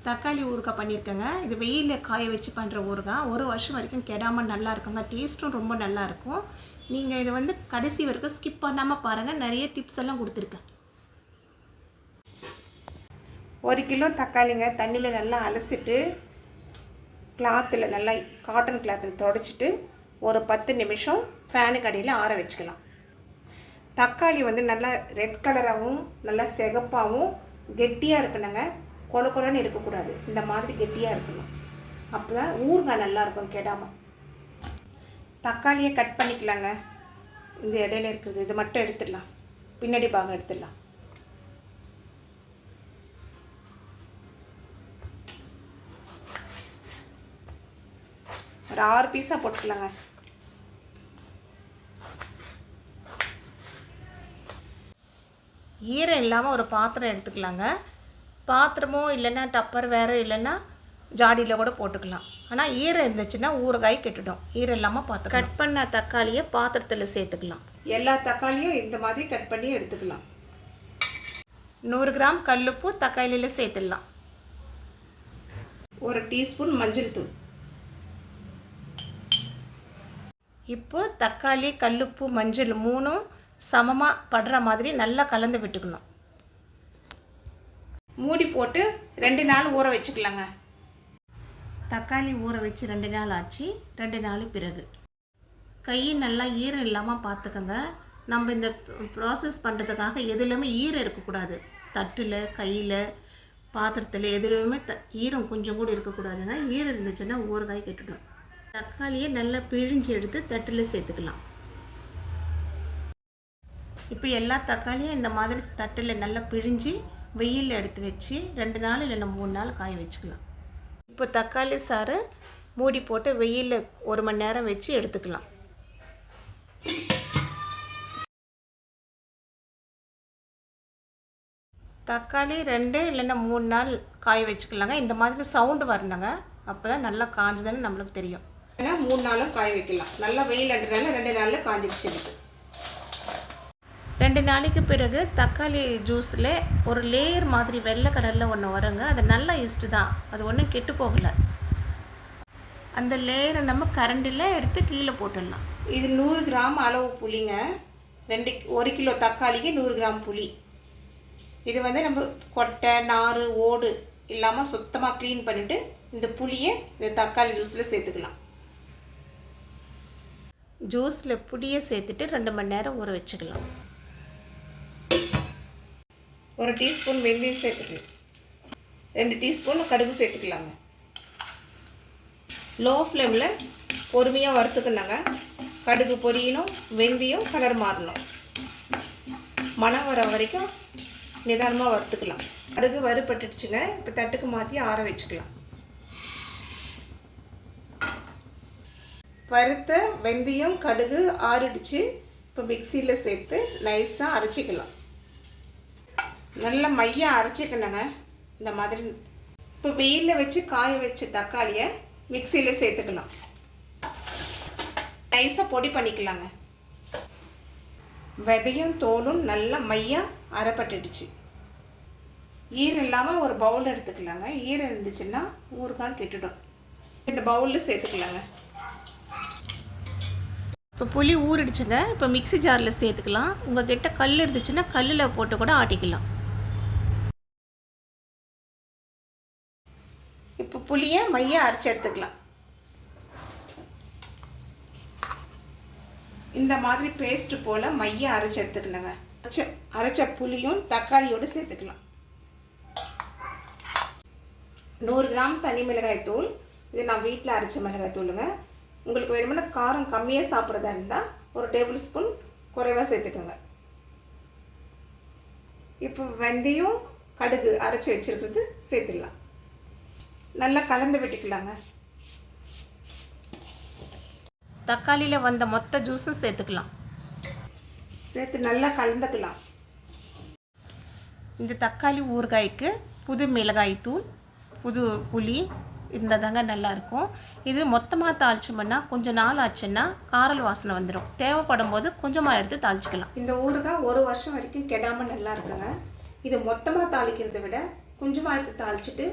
தக்காளி ஊறுகாய் பண்ணியிருக்கேங்க. இது வெயிலில் காய வச்சு பண்ணுற ஊறுகாய். ஒரு வருஷம் வரைக்கும் கெடாமல் நல்லா இருக்குங்க. டேஸ்ட்டும் ரொம்ப நல்லாயிருக்கும். நீங்கள் இதை வந்து கடைசி வரைக்கும் ஸ்கிப் பண்ணாமல் பாருங்கள். நிறைய டிப்ஸ் எல்லாம் கொடுத்துருக்கேன். 1 கிலோ தக்காளிங்க தண்ணியில் நல்லா அலசிட்டு கிளாத்தில் நல்லா காட்டன் கிளாத்தில் துடைச்சிட்டு ஒரு 10 நிமிஷம் ஃபேனுக்கு அடியில் ஆற வச்சுக்கலாம். தக்காளி வந்து நல்லா ரெட் கலராகவும் நல்லா சிகப்பாகவும் கெட்டியாக இருக்கணுங்க. கொல கொலன்னு இருக்கக்கூடாது. இந்த மாதிரி கெட்டியாக இருக்கணும். அப்போ தான் ஊறுகாய் நல்லாயிருக்கும் கெடாமல். தக்காளியை கட் பண்ணிக்கலாங்க. இந்த இடையில இருக்குது இது மட்டும் எடுத்துடலாம். பின்னாடி பாகம் எடுத்துடலாம். ஒரு 6 பீஸாக போட்டுக்கலாங்க. ஈரம் இல்லாமல் ஒரு பாத்திரம் எடுத்துக்கலாங்க. பாத்திரமோ இல்லைன்னா டப்பர் வேறு இல்லைன்னா ஜாடியில் கூட போட்டுக்கலாம். ஆனால் ஈரம் இருந்துச்சுன்னா ஊறுகாய் கெட்டுடும். ஈரம் இல்லாமல் பார்த்து கட் பண்ண தக்காளியை பாத்திரத்தில் சேர்த்துக்கலாம். எல்லா தக்காளியும் இந்த மாதிரி கட் பண்ணி எடுத்துக்கலாம். 100 கிராம் கல்லுப்பு தக்காளியில் சேர்த்துடலாம். 1 டீஸ்பூன் மஞ்சள் தூள். இப்போ தக்காளி கல்லுப்பு மஞ்சள் 3 சமமாக படுற மாதிரி நல்லா கலந்து விட்டுக்கணும். மூடி போட்டு 2 நாள் ஊற வச்சுக்கலாங்க. தக்காளி ஊற வச்சு 2 நாள் ஆச்சு. 2 நாள் பிறகு கை நல்லா ஈரம் இல்லாமல் பார்த்துக்கோங்க. நம்ம இந்த ப்ராசஸ் பண்ணுறதுக்காக எதுலையுமே ஈரம் இருக்கக்கூடாது. தட்டில் கையில் பாத்திரத்தில் எதுலையுமே ஈரம் கொஞ்சம் கூட இருக்கக்கூடாதுங்க. ஈரம் இருந்துச்சுன்னா ஊறுகாய் கெட்டுடும். தக்காளியை நல்லா பிழிஞ்சு எடுத்து தட்டில் சேர்த்துக்கலாம். இப்போ எல்லா தக்காளியும் இந்த மாதிரி தட்டில் நல்லா பிழிஞ்சு வெயிலில் எடுத்து வச்சு 2 நாள் இல்லைன்னா 3 நாள் காய வச்சுக்கலாம். இப்போ தக்காளி சாறு மூடி போட்டு வெயிலில் 1 மணி நேரம் வச்சு எடுத்துக்கலாம். தக்காளி 2 இல்லைன்னா 3 நாள் காய வச்சுக்கலாங்க. இந்த மாதிரி சவுண்டு வரணுங்க. அப்போ தான் நல்லா காஞ்சதுன்னு நம்மளுக்கு தெரியும். ஏன்னா 3 நாளும் காய வைக்கலாம். நல்லா வெயில் அண்டுனால 2 நாளில் காஞ்சிடுச்சு இருக்கு. 2 நாளைக்கு பிறகு தக்காளி ஜூஸில் ஒரு லேயர் மாதிரி வெள்ளை கலரில் ஒன்று வருங்க. அது நல்ல ஈஸ்ட்டு தான். அது ஒன்றும் கெட்டு போகலை. அந்த லேயரை நம்ம கரண்டில் எடுத்து கீழே போட்டுடலாம். இது 100 கிராம் அளவு புளிங்க. 1 கிலோ தக்காளிக்கு 100 கிராம் புளி. இது வந்து நம்ம கொட்டை நார் ஓடு இல்லாமல் சுத்தமாக க்ளீன் பண்ணிவிட்டு இந்த புளியை இந்த தக்காளி ஜூஸில் சேர்த்துக்கலாம். ஜூஸில் புளியை சேர்த்துட்டு 2 மணி நேரம் ஊற வச்சுக்கலாம். 1 டீஸ்பூன் வெந்தயம் சேர்த்துக்கலாம். 2 டீஸ்பூன் கடுகு சேர்த்துக்கலாங்க. லோ ஃப்ளேமில் பொறுமையாக வறுத்துக்கணுங்க. கடுகு பொரியணும், வெந்தயம் கலர் மாறணும். மணம் வர வரைக்கும் நிதானமாக வறுத்துக்கலாம். கடுகு வறுபட்டுடுச்சுங்க. இப்போ தட்டுக்கு மாற்றி ஆற வச்சுக்கலாம். வறுத்த வெந்தயம் கடுகு ஆறிடுச்சு. இப்போ மிக்சியில் சேர்த்து நைஸாக அரைச்சிக்கலாம். நல்லா மையாக அரைச்சிக்கணுங்க. இந்த மாதிரி இப்போ வெயிலில் வச்சு காய வச்ச தக்காளியை மிக்சியில் சேர்த்துக்கலாம். நைஸாக பொடி பண்ணிக்கலாங்க. விதையும் தோலும் நல்லா மையாக அரைப்பட்டுடுச்சு. ஈரம் இல்லாமல் ஒரு பவுல் எடுத்துக்கலாங்க. ஈரம் இருந்துச்சுன்னா ஊறுகாய் கெட்டுடும். இந்த பவுலில் சேர்த்துக்கலாங்க. இப்போ புளி ஊறிடுச்சுங்க. இப்போ மிக்ஸி ஜாரில் சேர்த்துக்கலாம். உங்கள் கிட்ட கல் இருந்துச்சுன்னா கல்லில் போட்டு கூட ஆட்டிக்கலாம். இப்போ புளியை மையாக அரைச்சி எடுத்துக்கலாம். இந்த மாதிரி பேஸ்ட்டு போல் மையாக அரைச்சி எடுத்துக்கலாங்க. அரைச்ச புளியும் தக்காளியோடு சேர்த்துக்கலாம். 100 கிராம் தனி மிளகாய் தூள். இது நான் வீட்டில் அரைச்ச மிளகாய் தூளுங்க. உங்களுக்கு வேணும்னா காரம் கம்மியாக சாப்பிட்றதா இருந்தால் 1 டேபிள் ஸ்பூன் குறைவாக சேர்த்துக்கோங்க. இப்போ வெந்தயம் கடுகு அரைச்சி வச்சுருக்கிறது சேர்த்துடலாம். நல்லா கலந்து விட்டுக்கலாங்க. தக்காளியில் வந்த மொத்த ஜூஸும் சேர்த்துக்கலாம். சேர்த்து நல்லா கலந்துக்கலாம். இந்த தக்காளி ஊறுகாய்க்கு புது மிளகாய் தூள் புது புளி இருந்தால் தாங்க நல்லாயிருக்கும். இது மொத்தமாக தாளிச்சோம்னா கொஞ்சம் நாள் ஆச்சுன்னா காரல் வாசனை வந்துடும். தேவைப்படும் போது கொஞ்சமாக எடுத்து தாளிச்சிக்கலாம். இந்த ஊறுகாய் 1 வருஷம் வரைக்கும் கெடாமல் நல்லா இருக்குங்க. இது மொத்தமாக தாளிக்கிறத விட கொஞ்சமாக எடுத்து தாளிச்சிட்டு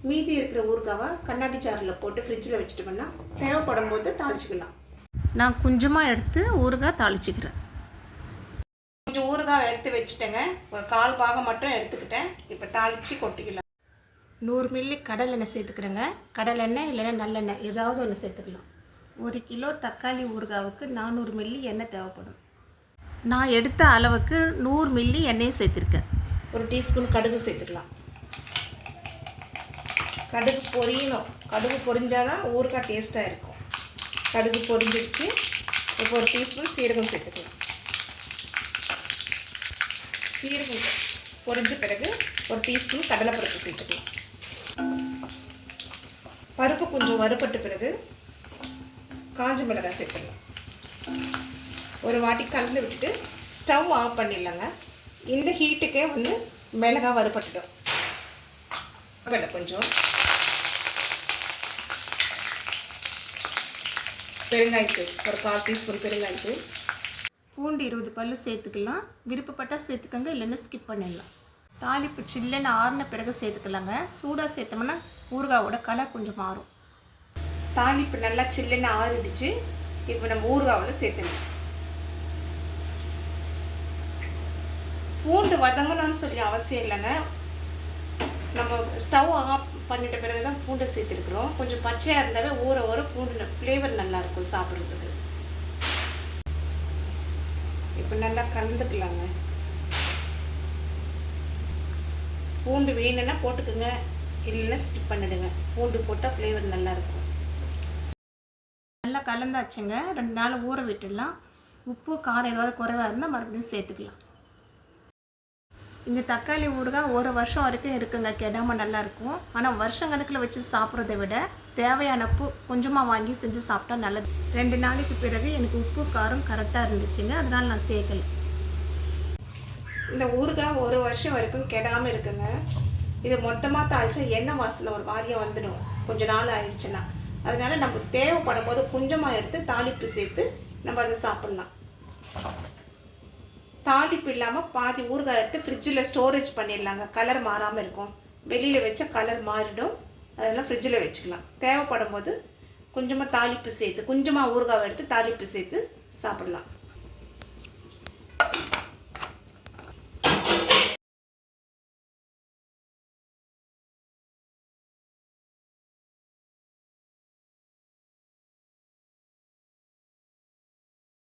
மீதி இருக்கிற ஊறுகாவை கண்ணாடி ஜாரில் போட்டு ஃப்ரிட்ஜில் வச்சுட்டோம்னா தேவைப்படும் போது தாளிச்சிக்கலாம். நான் கொஞ்சமாக எடுத்து ஊறுகாய் தாளிச்சிக்கிறேன். கொஞ்சம் ஊறுகாய் எடுத்து வச்சுட்டேங்க. ஒரு 1/4 பாகம் மட்டும் எடுத்துக்கிட்டேன். இப்போ தாளித்து கொட்டிக்கலாம். 100 மில்லி கடலெண்ணெய் சேர்த்துக்கிறேங்க. கடலெண்ணெய் இல்லைன்னா நல்லெண்ணெய் ஏதாவது ஒன்று சேர்த்துக்கலாம். 1 கிலோ தக்காளி ஊறுகாவுக்கு 400 மில்லி எண்ணெய் தேவைப்படும். நான் எடுத்த அளவுக்கு 100 மில்லி எண்ணெயை சேர்த்துருக்கேன். 1 டீஸ்பூன் கடுகு சேர்த்துக்கலாம். கடுகு பொரியணும். கடுகு பொரிஞ்சால் தான் ஊறுகாய் டேஸ்ட்டாக இருக்கும். கடுகு பொரிஞ்சிடுச்சு. இப்போ 1 டீஸ்பூன் சீரகம் சேர்த்துக்கலாம். சீரகம் பொரிஞ்ச பிறகு 1 டீஸ்பூன் கடலைப்பருப்பு சேர்த்துக்கலாம். பருப்பு கொஞ்சம் வறுபட்ட பிறகு காஞ்ச மிளகாய் சேர்த்துக்கலாம். ஒரு வாட்டி கலந்து விட்டுட்டு ஸ்டவ் ஆஃப் பண்ணிடலாங்க. இந்த ஹீட்டுக்கே வந்து மிளகாய் வறுபட்டுடும். கொஞ்சம் பெருங்காயத்தூள், ஒரு 1/4 டீஸ்பூன் பெருங்காயத்தூள். பூண்டு 20 பல்லு சேர்த்துக்கலாம். விருப்பப்பட்டால் சேர்த்துக்கங்க, இல்லைன்னா ஸ்கிப் பண்ணிடலாம். தாளிப்பு சில்லுன்னு ஆறின பிறகு சேர்த்துக்கலாங்க. சூடாக சேர்த்தோம்னா ஊறுகாவோட கலர் கொஞ்சம் மாறும். தாளிப்பு நல்லா சில்லுன்னு ஆறிடுச்சு. இப்போ நம்ம ஊறுகாவில் சேர்த்துணும். பூண்டு வதங்கணும்னு சொல்லி அவசியம் இல்லைங்க. நம்ம ஸ்டவ் ஆஃப் பண்ணிட்ட பிறகு தான் பூண்டை சேர்த்துருக்குறோம். கொஞ்சம் பச்சையாக இருந்தாவே ஊற பூண்டு ஃப்ளேவர் நல்லாயிருக்கும் சாப்பிட்றதுக்கு. இப்போ நல்லா கலந்துக்கலாங்க. பூண்டு வேணும்னா போட்டுக்குங்க, இல்லைன்னா ஸ்கிப் பண்ணிடுங்க. பூண்டு போட்டால் ஃப்ளேவர் நல்லாயிருக்கும். நல்லா கலந்தாச்சுங்க. 2 நாள் ஊற விட்டுடலாம். உப்பு காரம் ஏதாவது குறைவாக இருந்தால் மறுபடியும் சேர்த்துக்கலாம். இந்த தக்காளி ஊறுகாய் 1 வருஷம் வரைக்கும் இருக்குங்க, கெடாமல் நல்லாயிருக்கும். ஆனால் வருஷம் கணக்கில் வச்சு சாப்பிட்றத விட தேவையான உப்பு கொஞ்சமாக வாங்கி செஞ்சு சாப்பிட்டா நல்லது. 2 நாளைக்கு பிறகு எனக்கு உப்பு காரம் கரெக்டாக இருந்துச்சுங்க, அதனால் நான் சேர்க்கலை. இந்த ஊறுகாய் 1 வருஷம் வரைக்கும் கெடாமல் இருக்குங்க. இது மொத்தமாக தாளிச்சா எண்ணெய் வாசனை ஒரு மாதிரியாக வந்துடும் கொஞ்ச நாள் ஆயிடுச்சுன்னா. அதனால நம்ம தேவைப்படும் போது கொஞ்சமாக எடுத்து தாளிப்பு சேர்த்து நம்ம அதை சாப்பிட்லாம். தாளிப்பு இல்லாமல் பாதி ஊறுகாய் எடுத்து ஃப்ரிட்ஜில் ஸ்டோரேஜ் பண்ணிடலாங்க. கலர் மாறாமல் இருக்கும். வெளியில் வச்சா கலர் மாறிடும். அதெல்லாம் ஃப்ரிட்ஜில் வச்சுக்கலாம். தேவைப்படும் போது கொஞ்சமாக தாளிப்பு சேர்த்து, கொஞ்சமாக ஊறுகாய் எடுத்து தாளிப்பு சேர்த்து சாப்பிட்லாம்.